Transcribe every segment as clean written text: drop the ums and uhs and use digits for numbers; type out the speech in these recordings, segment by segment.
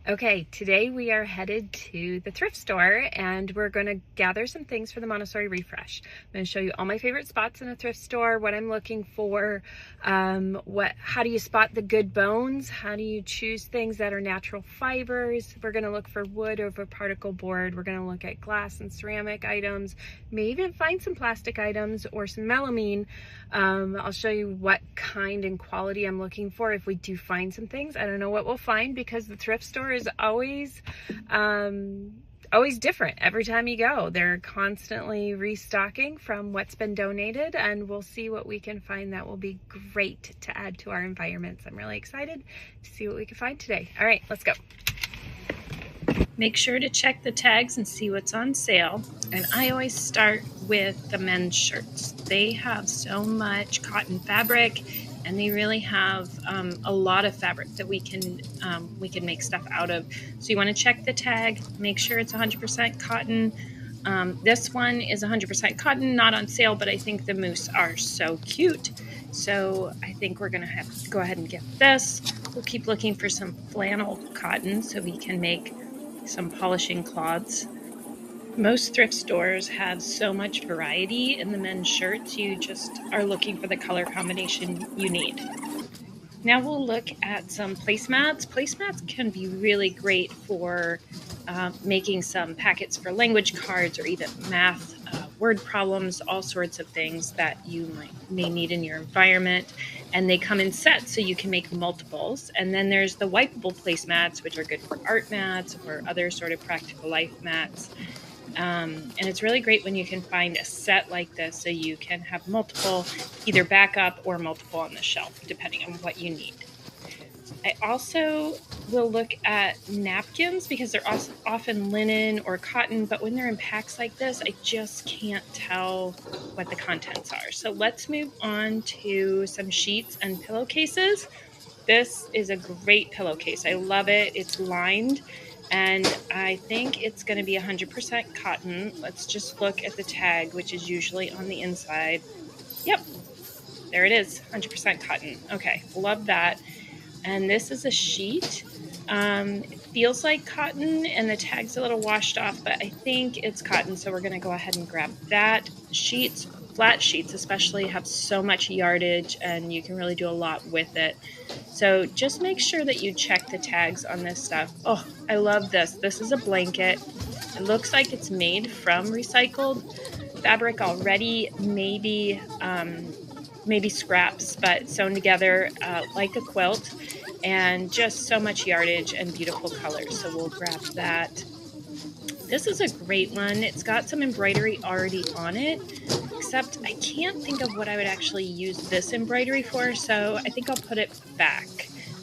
Okay, today we are headed to the thrift store and we're going to gather some things for the Montessori refresh. I'm going to show you all my favorite spots in a thrift store, what I'm looking for, how do you spot the good bones, how do you choose things that are natural fibers. We're going to look for wood over particle board. We're going to look at glass and ceramic items, may even find some plastic items or some melamine. I'll show you what kind and quality I'm looking for if we do find some things. I don't know what we'll find because the thrift store is always different every time you go. They're constantly restocking from what's been donated, and we'll see what we can find that will be great to add to our environments. I'm really excited to see what we can find today. All right, let's go. Make sure to check the tags and see what's on sale. And I always start with the men's shirts. They have so much cotton fabric, and they really have a lot of fabric that we can make stuff out of. So you want to check the tag, make sure it's 100% cotton. This one is 100% cotton, not on sale, but I think the moose are so cute. So I think we're gonna have to go ahead and get this. We'll keep looking for some flannel cotton so we can make some polishing cloths. Most thrift stores have so much variety in the men's shirts, you just are looking for the color combination you need. Now we'll look at some placemats. Placemats can be really great for making some packets for language cards or even math, word problems, all sorts of things that you may need in your environment. And they come in sets so you can make multiples. And then there's the wipeable placemats, which are good for art mats or other sort of practical life mats. And it's really great when you can find a set like this so you can have multiple, either backup or multiple on the shelf, depending on what you need. I also will look at napkins because they're often linen or cotton, but when they're in packs like this, I just can't tell what the contents are. So let's move on to some sheets and pillowcases. This is a great pillowcase. I love it. It's lined. And I think it's going to be 100% cotton. Let's just look at the tag, which is usually on the inside. Yep, there it is, 100% cotton. Okay, love that. And this is a sheet. It feels like cotton and the tag's a little washed off, but I think it's cotton, so we're going to go ahead and grab that. Sheets, flat sheets especially, have so much yardage and you can really do a lot with it. So just make sure that you check the tags on this stuff. Oh, I love this. This is a blanket. It looks like it's made from recycled fabric already, maybe scraps, but sewn together like a quilt, and just so much yardage and beautiful colors. So we'll grab that. This is a great one. It's got some embroidery already on it, except I can't think of what I would actually use this embroidery for, so I think I'll put it back.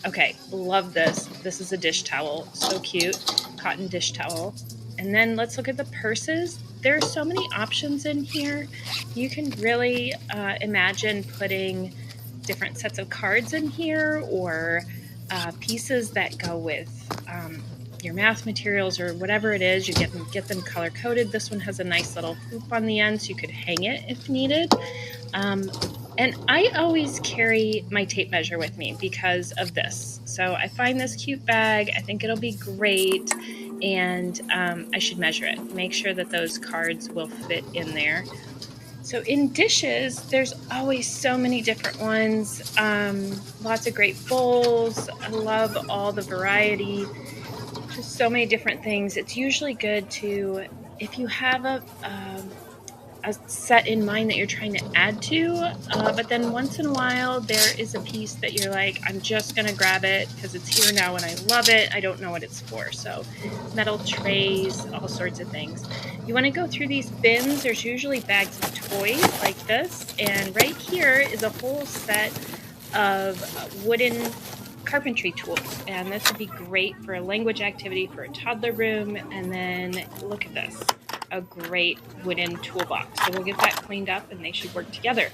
Okay, love this. This is a dish towel. So cute. Cotton dish towel. And then let's look at the purses. There are so many options in here. You can really imagine putting different sets of cards in here, or pieces that go with your math materials or whatever it is. You get them color coded. This one has a nice little hoop on the end so you could hang it if needed. And I always carry my tape measure with me because of this. So I find this cute bag. I think it'll be great, and I should measure it. Make sure that those cards will fit in there. So in dishes, there's always so many different ones. Lots of great bowls. I love all the variety. Just so many different things. It's usually good to, if you have a set in mind that you're trying to add to, but then once in a while there is a piece that you're like, I'm just gonna grab it because it's here now and I love it. I don't know what it's for. So metal trays, all sorts of things. You want to go through these bins. There's usually bags of toys like this, and right here is a whole set of wooden carpentry tools, and this would be great for a language activity for a toddler room. And then look at this, a great wooden toolbox. So we'll get that cleaned up and they should work together.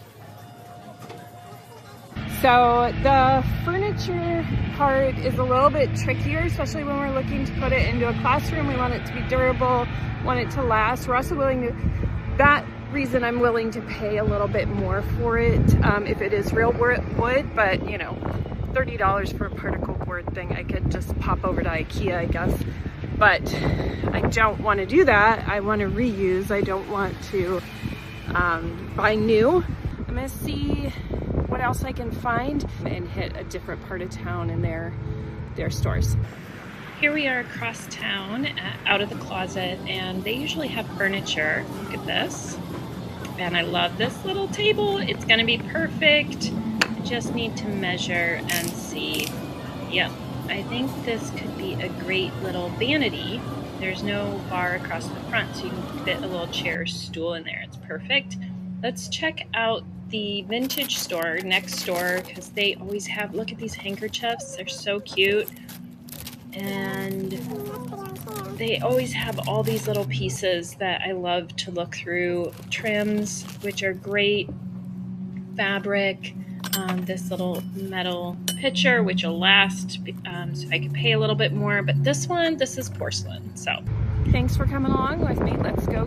So the furniture part is a little bit trickier, especially when we're looking to put it into a classroom. We want it to be durable, want it to last. We're also willing to, that reason I'm willing to pay a little bit more for it if it is real wood, but you know, $30 for a particle word thing. I could just pop over to IKEA, I guess. But I don't want to do that. I want to reuse. I don't want to buy new. I'm gonna see what else I can find and hit a different part of town in their stores. Here we are across town out of the closet, and they usually have furniture. Look at this. And I love this little table. It's gonna be perfect. I just need to measure and see. Yep, I think this could be a great little vanity. There's no bar across the front, so you can fit a little chair or stool in there. It's perfect. Let's check out the vintage store next door, because they always have, look at these handkerchiefs. They're so cute. And they always have all these little pieces that I love to look through. Trims, which are great. Fabric. This little metal pitcher, which will last, so I can pay a little bit more. But this one, this is porcelain. So thanks for coming along with me. Let's go